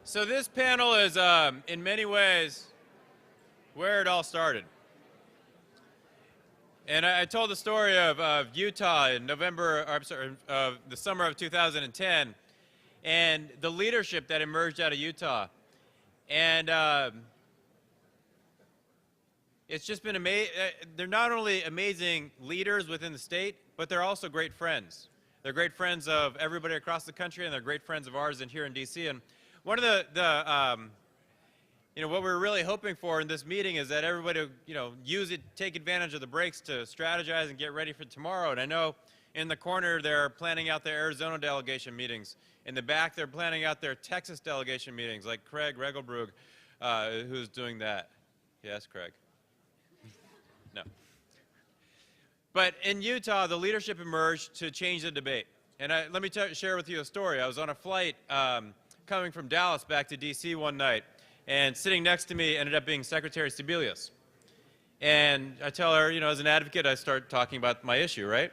So this panel is, in many ways, where it all started. And I told the story of Utah in the summer of 2010, and the leadership that emerged out of Utah. And it's just been amazing. They're not only amazing leaders within the state, but they're also great friends. They're great friends of everybody across the country, and they're great friends of ours here in D.C. And one of what we're really hoping for in this meeting is that everybody, take advantage of the breaks to strategize and get ready for tomorrow. And I know in the corner they're planning out their Arizona delegation meetings. In the back they're planning out their Texas delegation meetings, like Craig Regelbrug, who's doing that. Yes, Craig. No. But in Utah, the leadership emerged to change the debate. And let me share with you a story. I was on a flight coming from Dallas back to D.C. one night, and sitting next to me ended up being Secretary Sebelius. And I tell her, as an advocate, I start talking about my issue, right?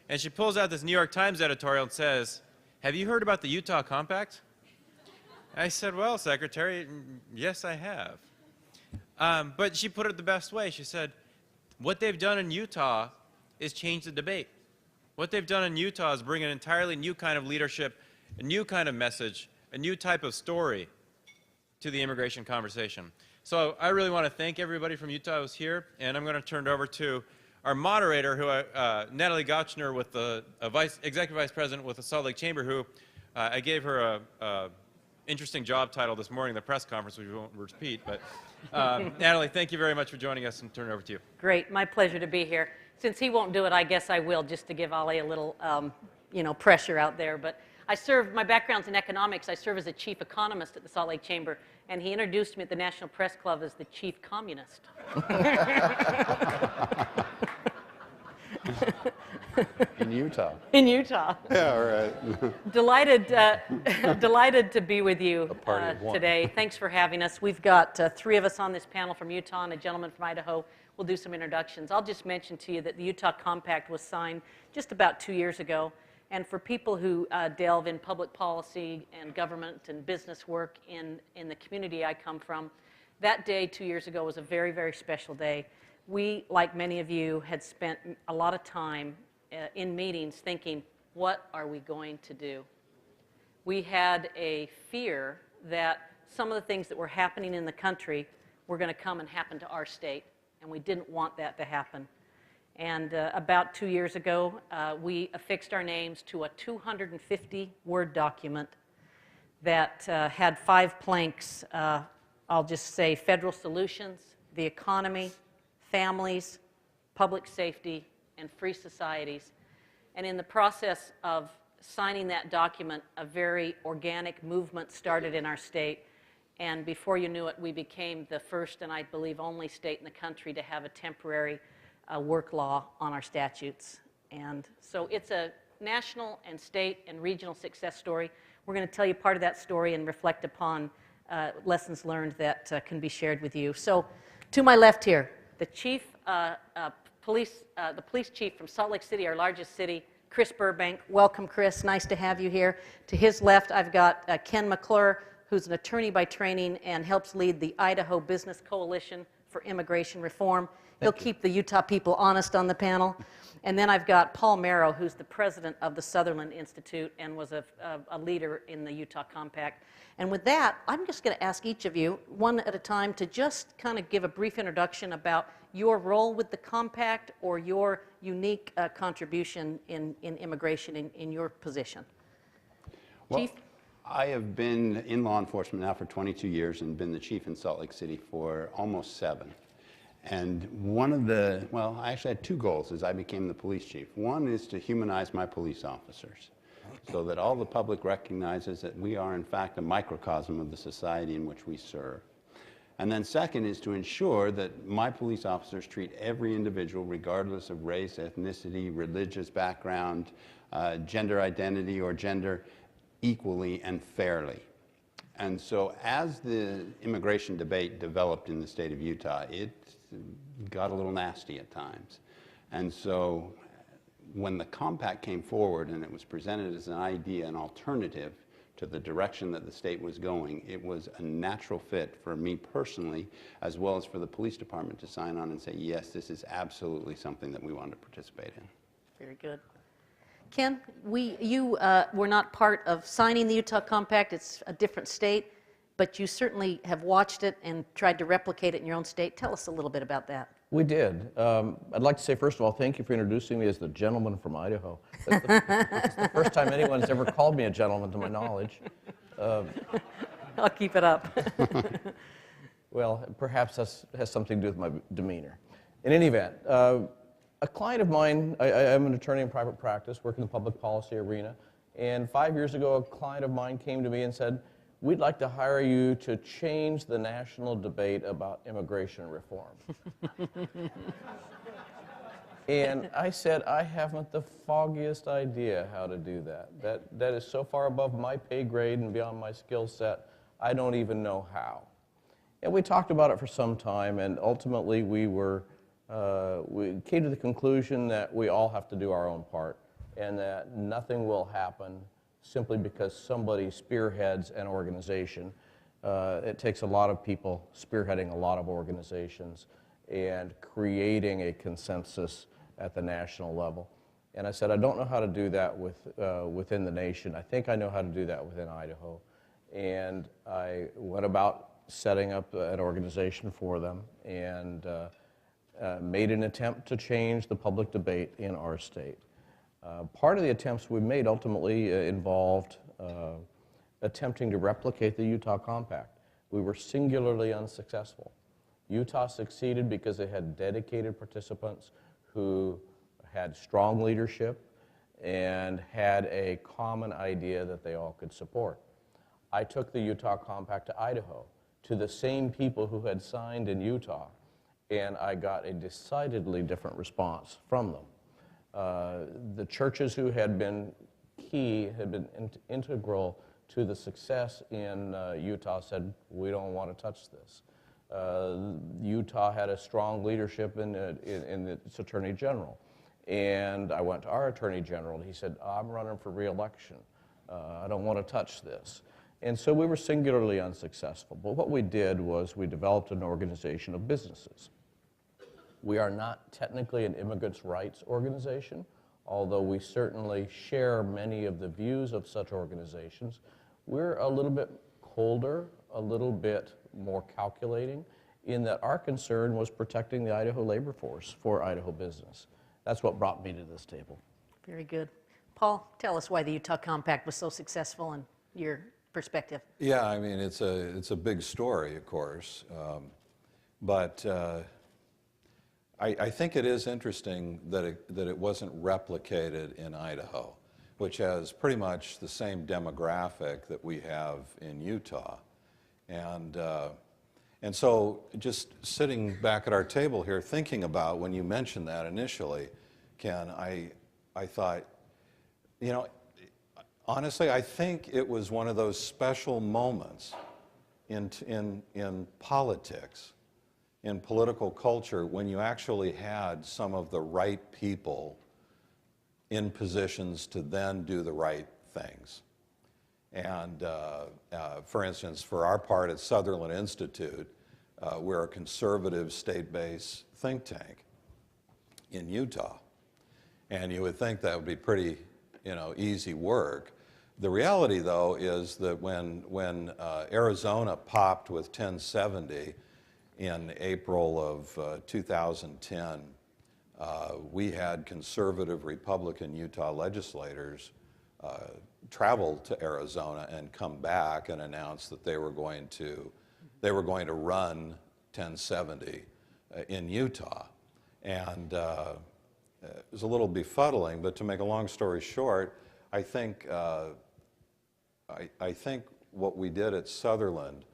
And she pulls out this New York Times editorial and says, "Have you heard about the Utah Compact?" I said, "Well, Secretary, yes, I have." But she put it the best way. She said, what they've done in Utah is change the debate. What they've done in Utah is bring an entirely new kind of leadership, a new kind of message, a new type of story to the immigration conversation. So I really want to thank everybody from Utah who's here, and I'm going to turn it over to our moderator, Natalie Gochnour, with the Executive Vice President with the Salt Lake Chamber, who I gave her a interesting job title this morning at the press conference, which we won't repeat. But Natalie, thank you very much for joining us, and turn it over to you. Great. My pleasure to be here. Since he won't do it, I guess I will, just to give Ali a little pressure out there. But my background's in economics. I serve as a chief economist at the Salt Lake Chamber, and he introduced me at the National Press Club as the chief communist. In Utah. In Utah. Yeah, all right. Delighted to be with you today. Thanks for having us. We've got three of us on this panel from Utah and a gentleman from Idaho. We'll do some introductions. I'll just mention to you that the Utah Compact was signed just about 2 years ago. And for people who delve in public policy and government and business work in the community I come from, that day 2 years ago was a very, very special day. We, like many of you, had spent a lot of time in meetings thinking, what are we going to do? We had a fear that some of the things that were happening in the country were going to come and happen to our state, and we didn't want that to happen. And about 2 years ago, we affixed our names to a 250-word document that had 5 planks. I'll just say federal solutions, the economy, families, public safety, and free societies. And in the process of signing that document, a very organic movement started in our state. And before you knew it, we became the first and I believe only state in the country to have a temporary work law on our statutes. And so it's a national and state and regional success story. We're going to tell you part of that story and reflect upon lessons learned that can be shared with you. So to my left here, the police chief from Salt Lake City, our largest city, Chris Burbank. Welcome, Chris. Nice to have you here. To his left, I've got Ken McClure, who's an attorney by training and helps lead the Idaho Business Coalition for Immigration Reform. He'll keep the Utah people honest on the panel. And then I've got Paul Mero, who's the president of the Sutherland Institute and was a leader in the Utah Compact. And with that, I'm just going to ask each of you, one at a time, to just kind of give a brief introduction about your role with the Compact or your unique contribution in immigration in your position. Well, Chief? I have been in law enforcement now for 22 years and been the chief in Salt Lake City for almost 7. And one of the, well, I actually had 2 goals as I became the police chief. One is to humanize my police officers so that all the public recognizes that we are, in fact, a microcosm of the society in which we serve. And then second is to ensure that my police officers treat every individual, regardless of race, ethnicity, religious background, gender identity, or gender, equally and fairly. And so as the immigration debate developed in the state of Utah, it got a little nasty at times. And so when the compact came forward and it was presented as an idea, an alternative to the direction that the state was going, it was a natural fit for me personally, as well as for the police department to sign on and say, yes, this is absolutely something that we want to participate in. Very good. Ken, you were not part of signing the Utah Compact. It's a different state, but you certainly have watched it and tried to replicate it in your own state. Tell us a little bit about that. We did. I'd like to say, first of all, thank you for introducing me as the gentleman from Idaho. It's the first time anyone's ever called me a gentleman, to my knowledge. I'll keep it up. Well, perhaps that has something to do with my demeanor. In any event, a client of mine, I'm an attorney in private practice, work in the public policy arena, and 5 years ago, a client of mine came to me and said, we'd like to hire you to change the national debate about immigration reform. And I said, I haven't the foggiest idea how to do that. That is so far above my pay grade and beyond my skill set, I don't even know how. And we talked about it for some time, and ultimately we came to the conclusion that we all have to do our own part, and that nothing will happen simply because somebody spearheads an organization. It takes a lot of people spearheading a lot of organizations and creating a consensus at the national level. And I said, I don't know how to do that within the nation. I think I know how to do that within Idaho. And I went about setting up an organization for them and made an attempt to change the public debate in our state. Part of the attempts we made ultimately involved attempting to replicate the Utah Compact. We were singularly unsuccessful. Utah succeeded because it had dedicated participants who had strong leadership and had a common idea that they all could support. I took the Utah Compact to Idaho, to the same people who had signed in Utah, and I got a decidedly different response from them. The churches who had been key, had been integral to the success in Utah said, we don't want to touch this. Utah had a strong leadership in its Attorney General. And I went to our Attorney General and he said, I'm running for re-election. I don't want to touch this. And so we were singularly unsuccessful. But what we did was we developed an organization of businesses. We are not technically an immigrants' rights organization, although we certainly share many of the views of such organizations. We're a little bit colder, a little bit more calculating, in that our concern was protecting the Idaho labor force for Idaho business. That's what brought me to this table. Very good. Paul, tell us why the Utah Compact was so successful in your perspective. Yeah, I mean, it's a big story, of course, but I think it is interesting that it wasn't replicated in Idaho, which has pretty much the same demographic that we have in Utah. And so just sitting back at our table here thinking about when you mentioned that initially, Ken, I thought, you know, honestly, I think it was one of those special moments in politics, in political culture, when you actually had some of the right people in positions to then do the right things. And for instance, for our part at Sutherland Institute, we're a conservative state-based think tank in Utah. And you would think that would be pretty, easy work. The reality, though, is that when Arizona popped with 1070 in April of 2010, we had conservative Republican Utah legislators travel to Arizona and come back and announce that they were going to run 1070 in Utah. And it was a little befuddling, but to make a long story short, I think what we did at Sutherland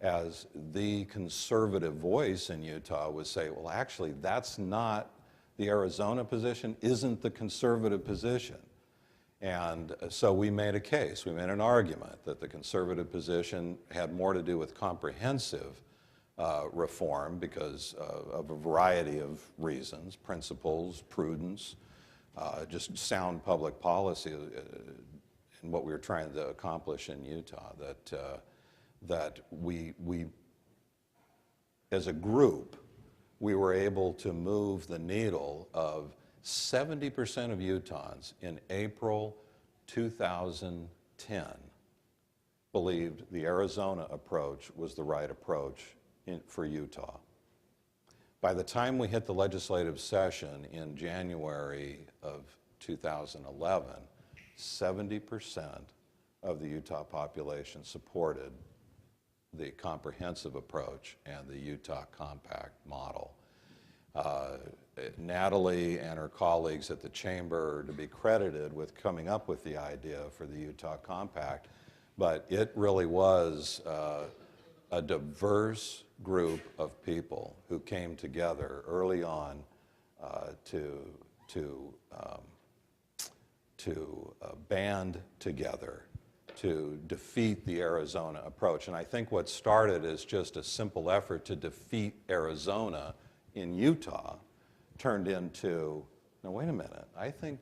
as the conservative voice in Utah was say, well, actually, that's not the Arizona position, isn't the conservative position. And so we made a case, we made an argument that the conservative position had more to do with comprehensive reform because of a variety of reasons, principles, prudence, just sound public policy, what we were trying to accomplish in Utah, that we as a group, we were able to move the needle of 70% of Utahns in April 2010 believed the Arizona approach was the right approach for Utah. By the time we hit the legislative session in January of 2011, 70% of the Utah population supported the comprehensive approach and the Utah Compact model. Natalie and her colleagues at the Chamber are to be credited with coming up with the idea for the Utah Compact, but it really was a diverse group of people who came together early on to band together to defeat the Arizona approach. And I think what started as just a simple effort to defeat Arizona in Utah turned into, no, wait a minute, I think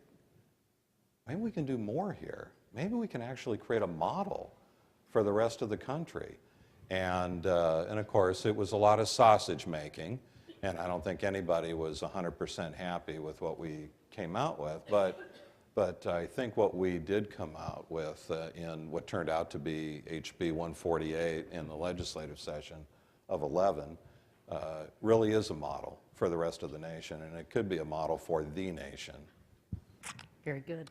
maybe we can do more here. Maybe we can actually create a model for the rest of the country. And of course, it was a lot of sausage making, and I don't think anybody was 100% happy with what we came out with, but I think what we did come out with in what turned out to be HB 148 in the legislative session of 11 really is a model for the rest of the nation, and it could be a model for the nation. Very good.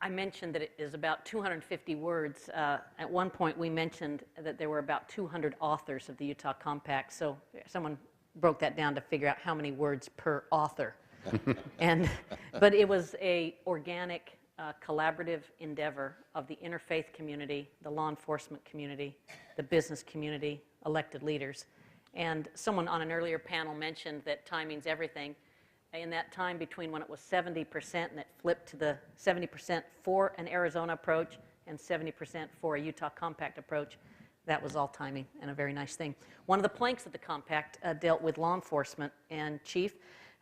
I mentioned that it is about 250 words. At one point, we mentioned that there were about 200 authors of the Utah Compact, so someone broke that down to figure out how many words per author. But it was a organic, collaborative endeavor of the interfaith community, the law enforcement community, the business community, elected leaders. And someone on an earlier panel mentioned that timing's everything. In that time between when it was 70% and it flipped to the 70% for an Arizona approach and 70% for a Utah Compact approach, that was all timing and a very nice thing. One of the planks of the Compact dealt with law enforcement. And Chief,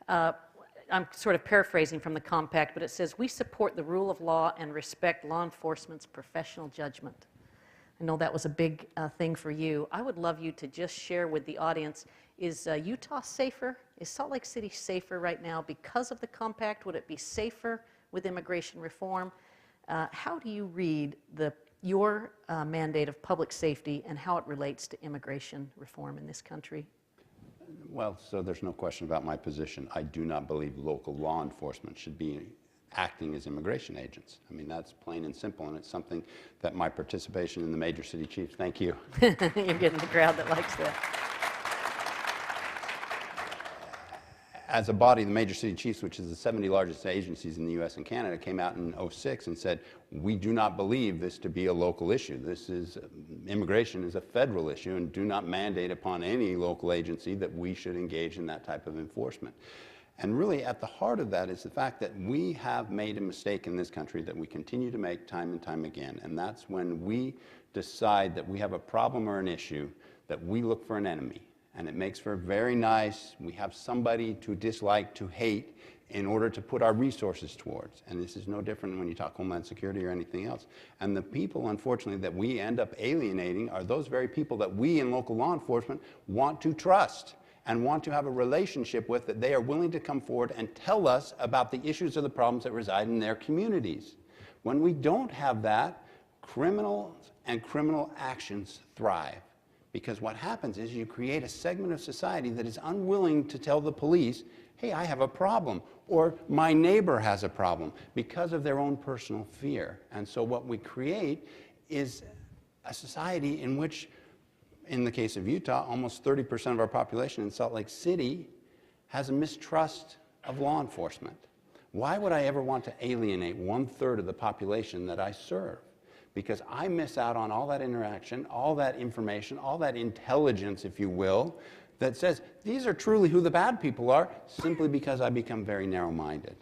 I'm sort of paraphrasing from the Compact, but it says, we support the rule of law and respect law enforcement's professional judgment. I know that was a big thing for you. I would love you to just share with the audience, is Utah safer? Is Salt Lake City safer right now because of the Compact? Would it be safer with immigration reform? How do you read your mandate of public safety and how it relates to immigration reform in this country? Well, so there's no question about my position. I do not believe local law enforcement should be acting as immigration agents. I mean, that's plain and simple, and it's something that my participation in the Major City Chiefs, thank you. You're getting the crowd that likes that. As a body, the Major City Chiefs, which is the 70 largest agencies in the U.S. and Canada, came out in '06 and said, we do not believe this to be a local issue. Immigration is a federal issue, and do not mandate upon any local agency that we should engage in that type of enforcement. And really at the heart of that is the fact that we have made a mistake in this country that we continue to make time and time again, and that's when we decide that we have a problem or an issue, that we look for an enemy. And it makes for very nice, we have somebody to dislike, to hate, in order to put our resources towards. And this is no different when you talk Homeland Security or anything else. And the people, unfortunately, that we end up alienating are those very people that we in local law enforcement want to trust and want to have a relationship with, that they are willing to come forward and tell us about the issues or the problems that reside in their communities. When we don't have that, criminals and criminal actions thrive. Because what happens is you create a segment of society that is unwilling to tell the police, hey, I have a problem, or my neighbor has a problem, because of their own personal fear. And so what we create is a society in which, in the case of Utah, almost 30% of our population in Salt Lake City has a mistrust of law enforcement. Why would I ever want to alienate 1/3 of the population that I serve? Because I miss out on all that interaction, all that information, all that intelligence, if you will, that says these are truly who the bad people are, simply because I become very narrow-minded.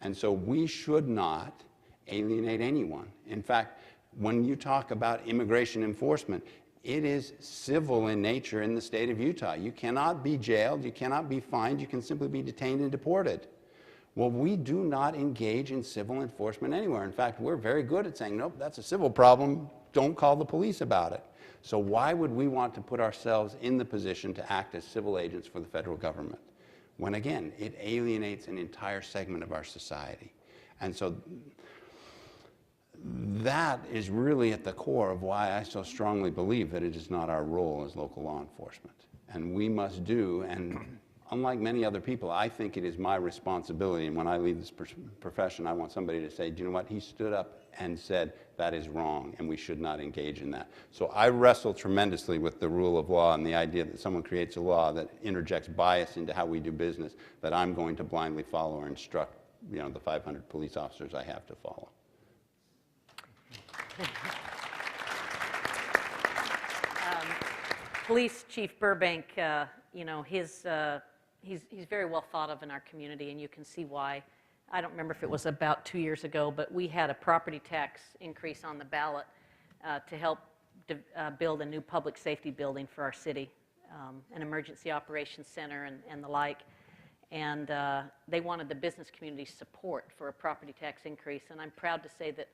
And so we should not alienate anyone. In fact, when you talk about immigration enforcement, it is civil in nature in the state of Utah. You cannot be jailed, you cannot be fined, you can simply be detained and deported. Well, we do not engage in civil enforcement anywhere. In fact, we're very good at saying, nope, that's a civil problem, don't call the police about it. So why would we want to put ourselves in the position to act as civil agents for the federal government? When again, it alienates an entire segment of our society. And so that is really at the core of why I so strongly believe that it is not our role as local law enforcement. And we must do, and unlike many other people, I think it is my responsibility, and when I leave this profession, I want somebody to say, do you know what, he stood up and said, that is wrong, and we should not engage in that. So I wrestle tremendously with the rule of law and the idea that someone creates a law that interjects bias into how we do business, that I'm going to blindly follow or instruct, you know, the 500 police officers I have to follow. Police Chief Burbank, you know, he's very well thought of in our community, and you can see why. I don't remember if it was about 2 years ago, but we had a property tax increase on the ballot to help build a new public safety building for our city, an emergency operations center and the like. And they wanted the business community's support for a property tax increase, and I'm proud to say that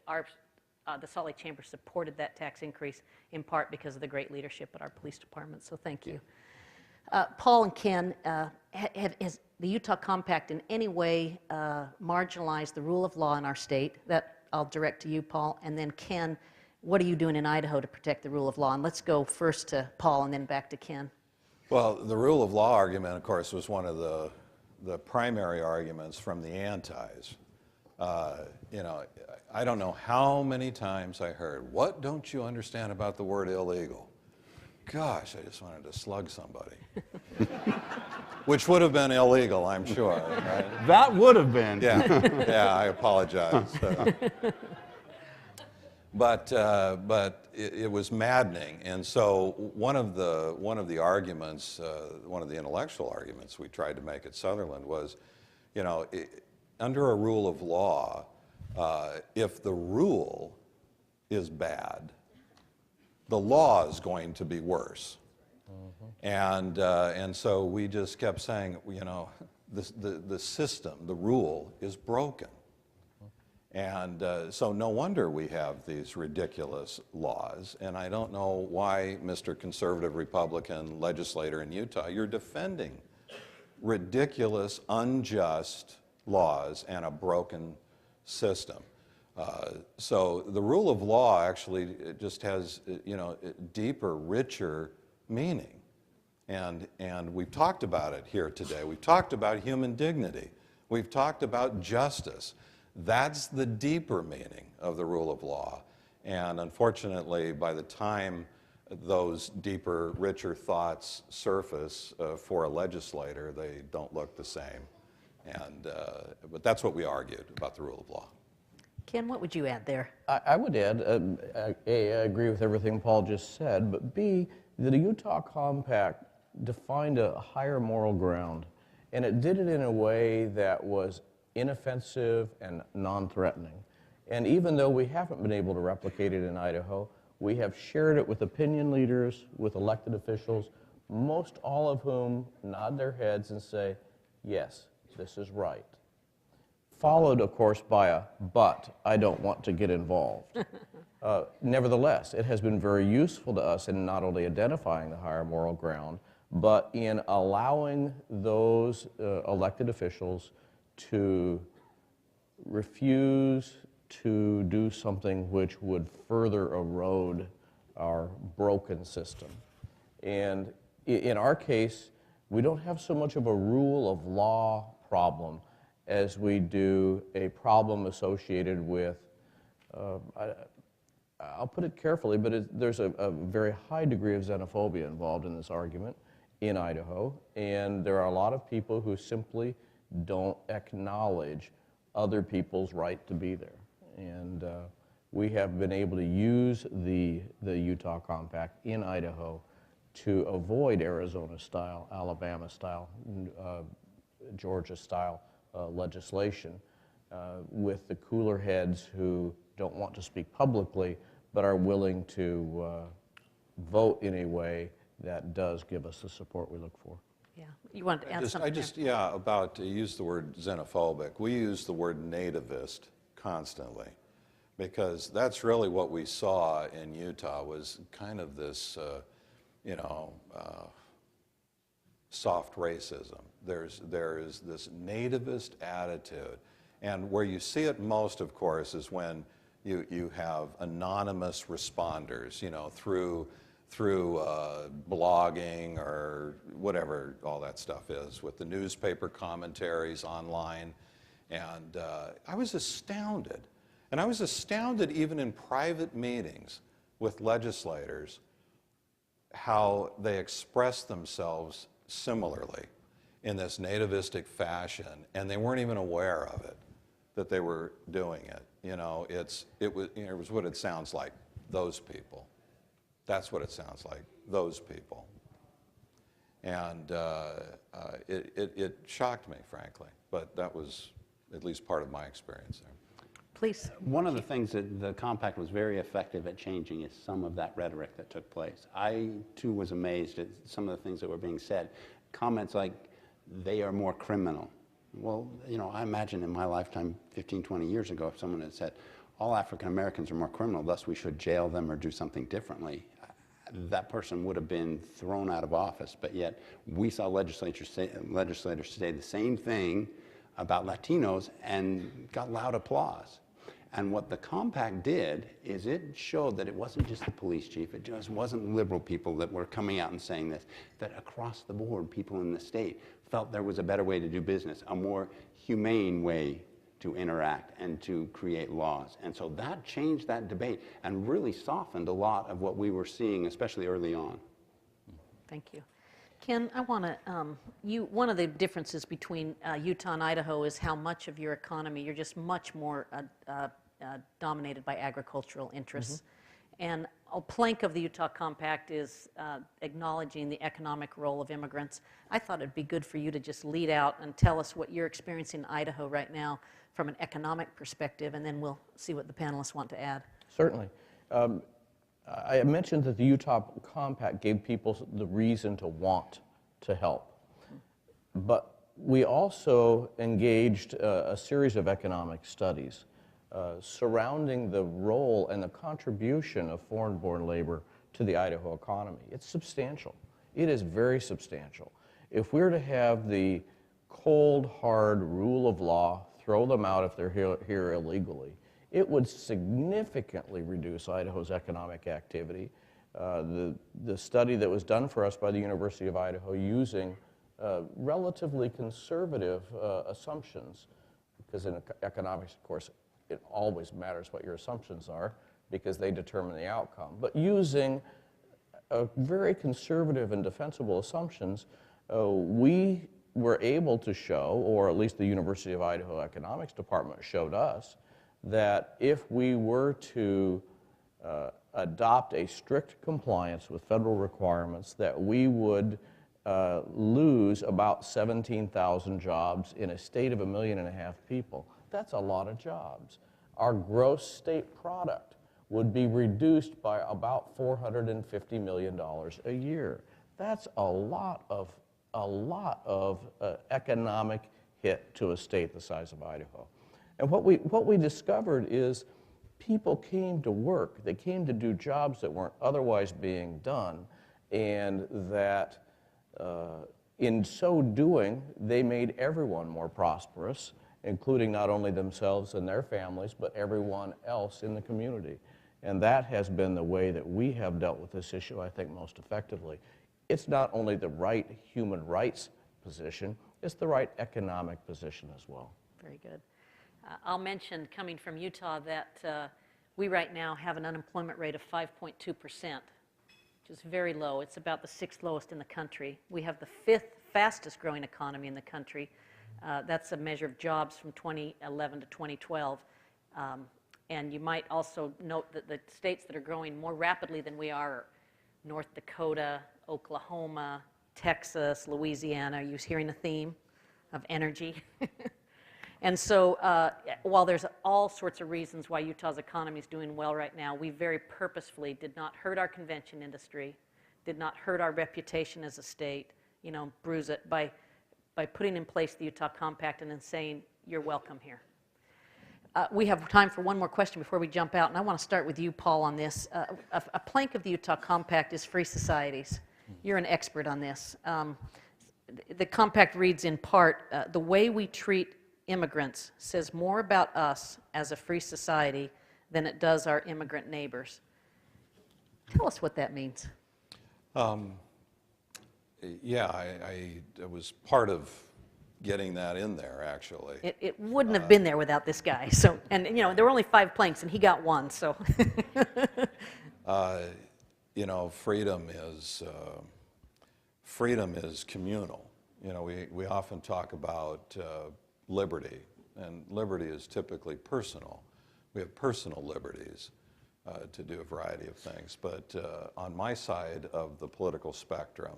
the Salt Lake Chamber supported that tax increase in part because of the great leadership at our police department, so thank you. Paul and Ken, has the Utah Compact in any way marginalized the rule of law in our state? That I'll direct to you, Paul, and then Ken, what are you doing in Idaho to protect the rule of law? And let's go first to Paul and then back to Ken. Well, the rule of law argument, of course, was one of the primary arguments from the antis. You know, I don't know how many times I heard, what don't you understand about the word illegal? Gosh, I just wanted to slug somebody. Which would have been illegal, I'm sure. Right? That would have been. Yeah, yeah, I apologize. But it was maddening, and so one of the arguments, one of the intellectual arguments we tried to make at Sutherland was, you know, under a rule of law, if the rule is bad, the law is going to be worse. And so we just kept saying, you know, the system, the rule is broken. And so no wonder we have these ridiculous laws. And I don't know why, Mr. Conservative Republican legislator in Utah, you're defending ridiculous, unjust laws and a broken system. So the rule of law actually just has, you know, deeper, richer meaning. And we've talked about it here today. We've talked about human dignity. We've talked about justice. That's the deeper meaning of the rule of law. And unfortunately, by the time those deeper, richer thoughts surface for a legislator, they don't look the same. But that's what we argued about the rule of law. Ken, what would you add there? I would add, A, I agree with everything Paul just said, but B, the Utah Compact defined a higher moral ground, and it did it in a way that was inoffensive and non-threatening. And even though we haven't been able to replicate it in Idaho, we have shared it with opinion leaders, with elected officials, most all of whom nod their heads and say, yes, this is right. Followed, of course, by a, but I don't want to get involved. Nevertheless, it has been very useful to us in not only identifying the higher moral ground, but in allowing those elected officials to refuse to do something which would further erode our broken system. And in our case, we don't have so much of a rule of law problem as we do a problem associated with, I'll put it carefully, but there's a very high degree of xenophobia involved in this argument in Idaho, and there are a lot of people who simply don't acknowledge other people's right to be there. And we have been able to use the Utah Compact in Idaho to avoid Arizona-style, Alabama-style, Georgia-style legislation with the cooler heads who don't want to speak publicly but are willing to vote in a way that does give us the support we look for. Yeah, you wanted to add something there? Yeah, about, you used the word xenophobic. We use the word nativist constantly, because that's really what we saw in Utah, was kind of this, you know, soft racism. There is this nativist attitude. And where you see it most, of course, is when you have anonymous responders, you know, through blogging or whatever all that stuff is, with the newspaper commentaries online. And I was astounded. And I was astounded even in private meetings with legislators how they express themselves similarly in this nativistic fashion, and they weren't even aware of it, that they were doing it. You know, it was what it sounds like, those people. That's what it sounds like, those people. And it shocked me, frankly, but that was at least part of my experience there. Please. One of the things that the compact was very effective at changing is some of that rhetoric that took place. I, too, was amazed at some of the things that were being said. Comments like, they are more criminal. Well, you know, I imagine in my lifetime, 15, 20 years ago, if someone had said, all African Americans are more criminal, thus we should jail them or do something differently, that person would have been thrown out of office. But yet, we saw legislators say the same thing about Latinos and got loud applause. And what the compact did is it showed that it wasn't just the police chief, it just wasn't liberal people that were coming out and saying this, that across the board, people in the state felt there was a better way to do business, a more humane way to interact and to create laws. And so that changed that debate and really softened a lot of what we were seeing, especially early on. Thank you. Ken, I want to, one of the differences between Utah and Idaho is how much of your economy, you're just much more dominated by agricultural interests. And a plank of the Utah Compact is acknowledging the economic role of immigrants. I thought it'd be good for you to just lead out and tell us what you're experiencing in Idaho right now from an economic perspective, and then we'll see what the panelists want to add. Certainly. I mentioned that the Utah Compact gave people the reason to want to help. But we also engaged a series of economic studies surrounding the role and the contribution of foreign-born labor to the Idaho economy. It's substantial. It is very substantial. If we're to have the cold, hard rule of law, throw them out if they're here illegally, it would significantly reduce Idaho's economic activity. The study that was done for us by the University of Idaho using relatively conservative assumptions, because in economics, of course, it always matters what your assumptions are because they determine the outcome. But using very conservative and defensible assumptions, we were able to show, or at least the University of Idaho Economics Department showed us, that if we were to adopt a strict compliance with federal requirements, that we would lose about 17,000 jobs in a state of 1.5 million people. That's a lot of jobs. Our gross state product would be reduced by about $450 million a year. That's a lot of economic hit to a state the size of Idaho. And what we discovered is people came to work. They came to do jobs that weren't otherwise being done, and that in so doing, they made everyone more prosperous, including not only themselves and their families, but everyone else in the community. And that has been the way that we have dealt with this issue, I think, most effectively. It's not only the right human rights position, it's the right economic position as well. Very good. I'll mention, coming from Utah, that we right now have an unemployment rate of 5.2%, which is very low. It's about the 6th lowest in the country. We have the 5th fastest growing economy in the country. That's a measure of jobs from 2011 to 2012. And you might also note that the states that are growing more rapidly than we are North Dakota, Oklahoma, Texas, Louisiana. Are you hearing a theme of energy? And so while there's all sorts of reasons why Utah's economy is doing well right now, we very purposefully did not hurt our convention industry, did not hurt our reputation as a state, bruise it by putting in place the Utah Compact and then saying, you're welcome here. We have time for one more question before we jump out, and I want to start with you, Paul, on this. A plank of the Utah Compact is free societies. You're an expert on this. The compact reads in part, the way we treat immigrants says more about us as a free society than it does our immigrant neighbors. Tell us what that means. Yeah, I was part of getting that in there, actually. It wouldn't have been there without this guy. So, and there were only 5 planks, and he got 1. So, freedom is communal. We often talk about liberty, and liberty is typically personal. We have personal liberties to do a variety of things, but on my side of the political spectrum,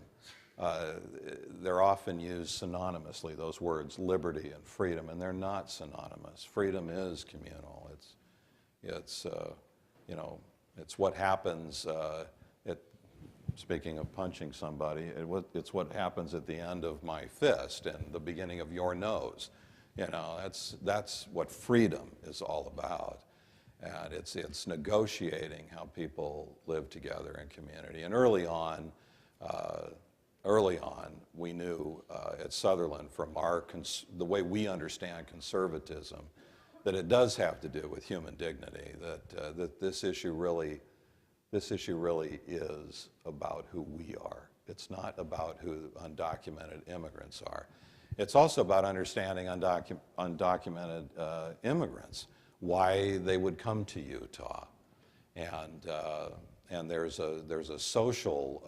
they're often used synonymously, those words, liberty and freedom, and they're not synonymous. Freedom is communal. It's what happens, speaking of punching somebody, it's what happens at the end of my fist and the beginning of your nose. That's what freedom is all about. And it's negotiating how people live together in community. And early on, we knew at Sutherland, from the way we understand conservatism, that it does have to do with human dignity. That this issue really is about who we are. It's not about who undocumented immigrants are. It's also about understanding undocumented immigrants, why they would come to Utah, and there's a social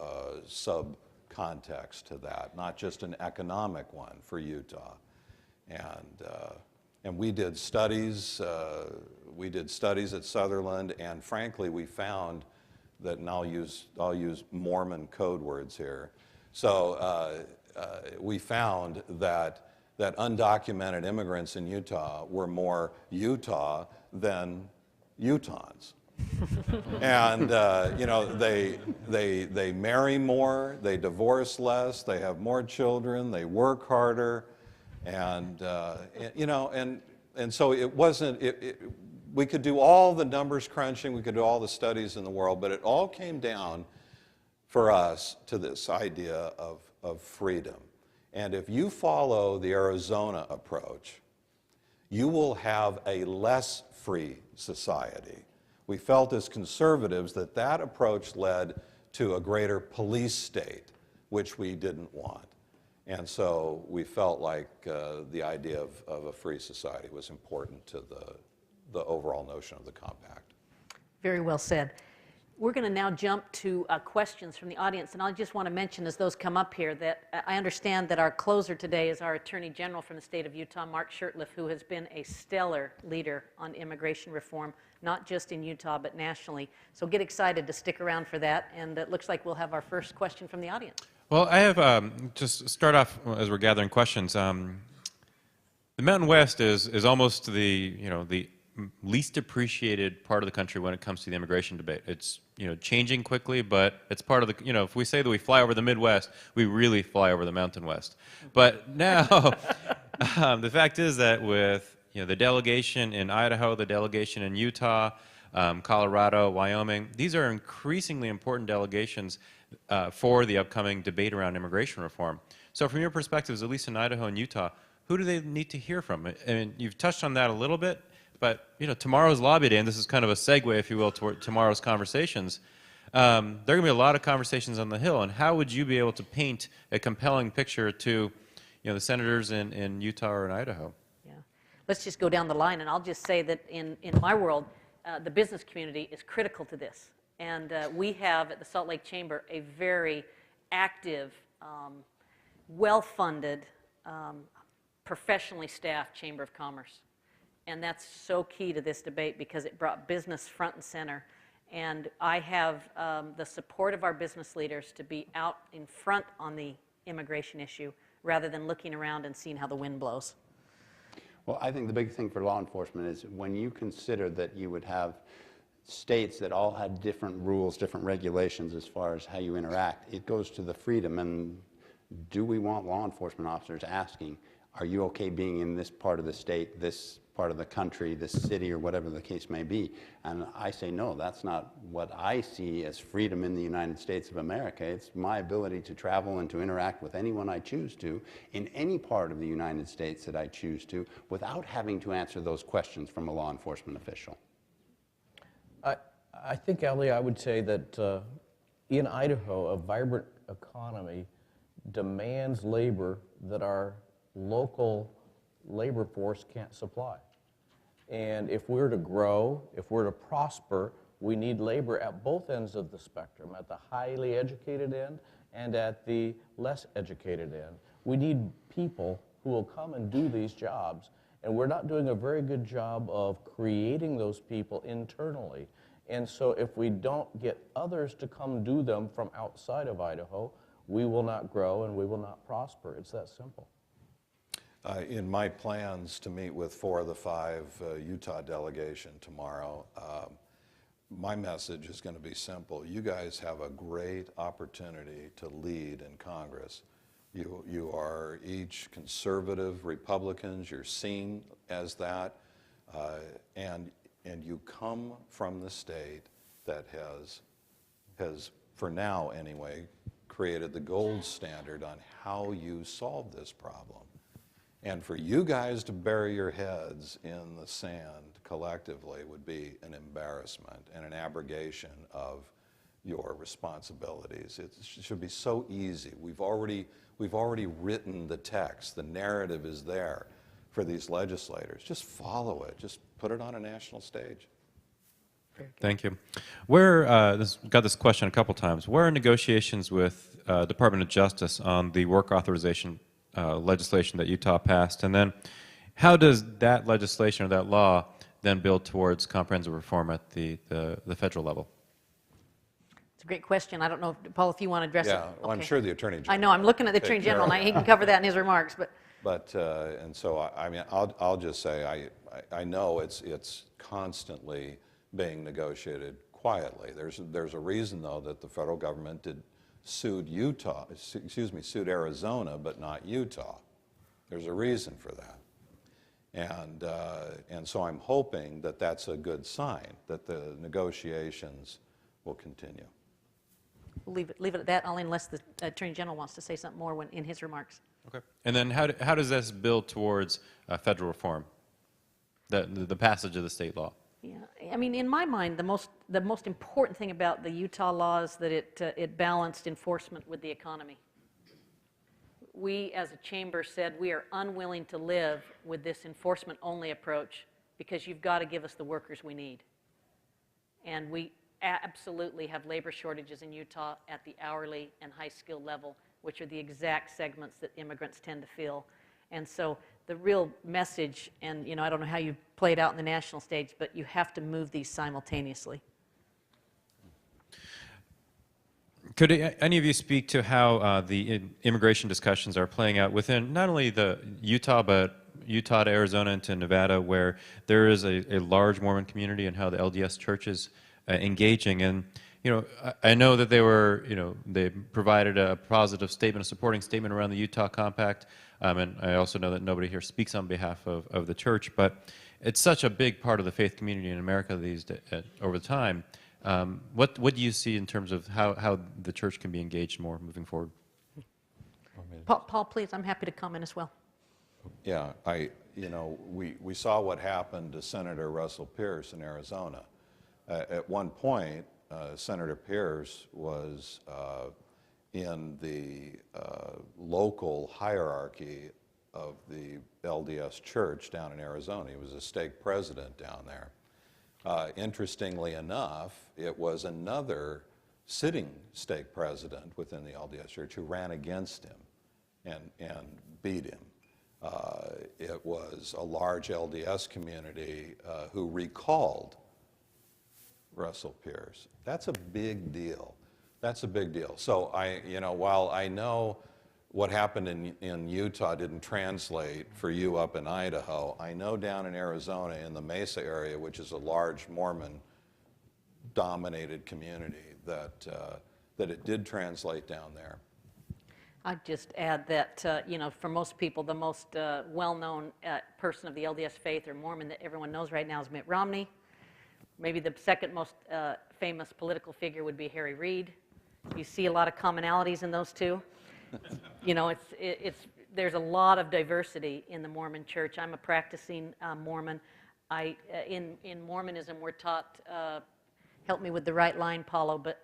sub-context to that, not just an economic one for Utah, and we did studies. We did studies at Sutherland, and frankly, we found that, and I'll use Mormon code words here. So we found that undocumented immigrants in Utah were more Utah than Utahns. And they marry more, they divorce less, they have more children, they work harder, and so it wasn't. We could do all the numbers crunching, we could do all the studies in the world, but it all came down for us to this idea of freedom. And if you follow the Arizona approach, you will have a less free society. We felt as conservatives that approach led to a greater police state, which we didn't want. And so we felt like the idea of a free society was important to the overall notion of the compact. Very well said. We're going to now jump to questions from the audience, and I just want to mention as those come up here that I understand that our closer today is our Attorney General from the state of Utah, Mark Shurtleff, who has been a stellar leader on immigration reform, not just in Utah but nationally. So get excited to stick around for that, and it looks like we'll have our first question from the audience. Well, I have, just start off as we're gathering questions. The Mountain West is almost the least appreciated part of the country when it comes to the immigration debate. It's changing quickly, but it's part of the, if we say that we fly over the Midwest, we really fly over the Mountain West. But now, the fact is that with the delegation in Idaho, the delegation in Utah, Colorado, Wyoming, these are increasingly important delegations for the upcoming debate around immigration reform. So from your perspectives, at least in Idaho and Utah, who do they need to hear from? I mean, you've touched on that a little bit, but tomorrow's lobby day, and this is kind of a segue, if you will, to tomorrow's conversations. There are going to be a lot of conversations on the Hill, and how would you be able to paint a compelling picture to the senators in Utah or in Idaho? Yeah, let's just go down the line, and I'll just say that in my world, the business community is critical to this. And we have at the Salt Lake Chamber a very active, well-funded, professionally staffed Chamber of Commerce. And that's so key to this debate because it brought business front and center. And I have the support of our business leaders to be out in front on the immigration issue rather than looking around and seeing how the wind blows. Well, I think the big thing for law enforcement is when you consider that you would have states that all had different rules, different regulations as far as how you interact, it goes to the freedom. And do we want law enforcement officers asking, are you okay being in this part of the state, this part of the country, this city, or whatever the case may be? And I say, no, that's not what I see as freedom in the United States of America. It's my ability to travel and to interact with anyone I choose to in any part of the United States that I choose to without having to answer those questions from a law enforcement official. I think, Ellie, I would say that in Idaho, a vibrant economy demands labor that our local labor force can't supply. And if we're to grow, if we're to prosper, we need labor at both ends of the spectrum, at the highly educated end and at the less educated end. We need people who will come and do these jobs, and we're not doing a very good job of creating those people internally. And so if we don't get others to come do them from outside of Idaho, we will not grow and we will not prosper. It's that simple. In my plans to meet with 4 of the 5 Utah delegation tomorrow, my message is going to be simple. You guys have a great opportunity to lead in Congress. You are each conservative Republicans. You're seen as that, and you come from the state that has, for now anyway, created the gold standard on how you solve this problem. And for you guys to bury your heads in the sand collectively would be an embarrassment and an abrogation of your responsibilities. It should be so easy. We've already written the text. The narrative is there for these legislators. Just follow it. Just put it on a national stage. Thank you. Got this question a couple times. Where are negotiations with Department of Justice on the work authorization legislation that Utah passed? And then how does that legislation or that law then build towards comprehensive reform at the federal level? It's a great question. I don't know, Paul, if you want to address it. Yeah, well, I'm sure the Attorney General. I know, I'm looking at the Attorney General, and he can cover that in his remarks. But and so I mean, I'll just say I know it's constantly being negotiated quietly. There's a reason though that the federal government sued Arizona, but not Utah. There's a reason for that, and so I'm hoping that that's a good sign that the negotiations will continue. We'll leave it at that, only unless the Attorney General wants to say something more in his remarks. Okay. And then how does this build towards federal reform, the passage of the state law? Yeah, I mean, in my mind, the most important thing about the Utah law is that it balanced enforcement with the economy. We, as a chamber, said we are unwilling to live with this enforcement-only approach because you've got to give us the workers we need. And we absolutely have labor shortages in Utah at the hourly and high-skill level, which are the exact segments that immigrants tend to fill. And so the real message, and I don't know how you play it out in the national stage, but you have to move these simultaneously. Could any of you speak to how the immigration discussions are playing out within not only the Utah, but Utah to Arizona and to Nevada, where there is a large Mormon community, and how the LDS Church is engaging? And I know that they provided a positive statement, a supporting statement around the Utah Compact, and I also know that nobody here speaks on behalf of the church, but it's such a big part of the faith community in America over time. What do you see in terms of how the church can be engaged more moving forward? Paul, please, I'm happy to comment as well. Yeah, we saw what happened to Senator Russell Pierce in Arizona. At one point, Senator Pierce was in the local hierarchy of the LDS Church down in Arizona. He was a stake president down there. Interestingly enough, it was another sitting stake president within the LDS Church who ran against him and beat him. It was a large LDS community who recalled Russell Pierce. That's a big deal. That's a big deal. So while I know what happened in Utah didn't translate for you up in Idaho, I know down in Arizona in the Mesa area, which is a large Mormon-dominated community, that it did translate down there. I'd just add that, you know, for most people, the most well-known person of the LDS faith or Mormon that everyone knows right now is Mitt Romney. Maybe the second most famous political figure would be Harry Reid. You see a lot of commonalities in those two. You know, there's a lot of diversity in the Mormon church. I'm a practicing Mormon. In Mormonism, we're taught, help me with the right line, Paul, but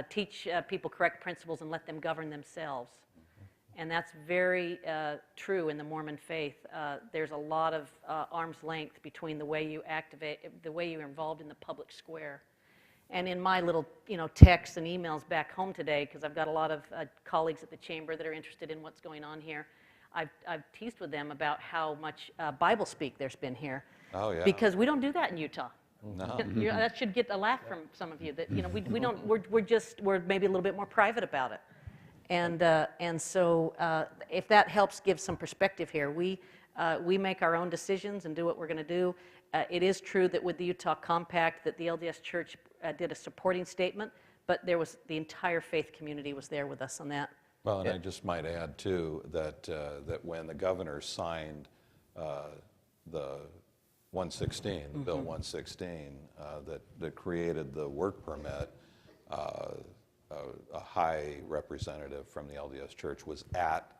teach people correct principles and let them govern themselves. And that's very true in the Mormon faith. There's a lot of arm's length between the way you activate, the way you're involved in the public square. And in my little, you know, texts and emails back home today, because I've got a lot of colleagues at the chamber that are interested in what's going on here, I've teased with them about how much Bible speak there's been here. Oh, yeah. Because we don't do that in Utah. No. That should get a laugh from some of you. That, you know, we don't. We're maybe a little bit more private about it. And so if that helps give some perspective here, we make our own decisions and do what we're going to do. It is true that with the Utah Compact that the LDS Church did a supporting statement, but there was the entire faith community was there with us on that. Well, and I just might add too that that when the governor signed the 116, Bill 116, that created the work permit, a high representative from the LDS Church was at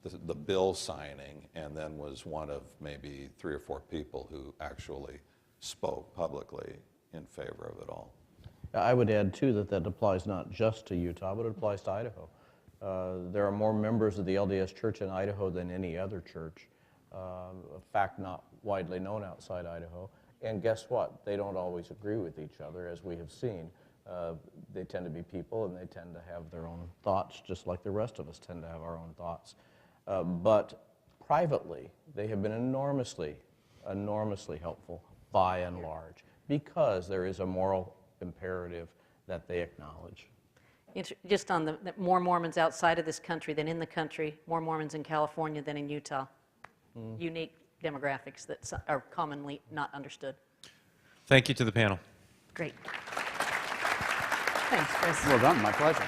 the bill signing, and then was one of maybe 3 or 4 people who actually spoke publicly in favor of it all. I would add, too, that applies not just to Utah, but it applies to Idaho. There are more members of the LDS Church in Idaho than any other church, a fact not widely known outside Idaho. And guess what? They don't always agree with each other, as we have seen. They tend to be people, and they tend to have their own thoughts, just like the rest of us tend to have our own thoughts. But privately, they have been enormously helpful, by and large, because there is a moral imperative that they acknowledge. Just on the more Mormons outside of this country than in the country, more Mormons in California than in Utah. Unique demographics that are commonly not understood. Thank you to the panel. Great. Thanks, Chris. Well done, my pleasure.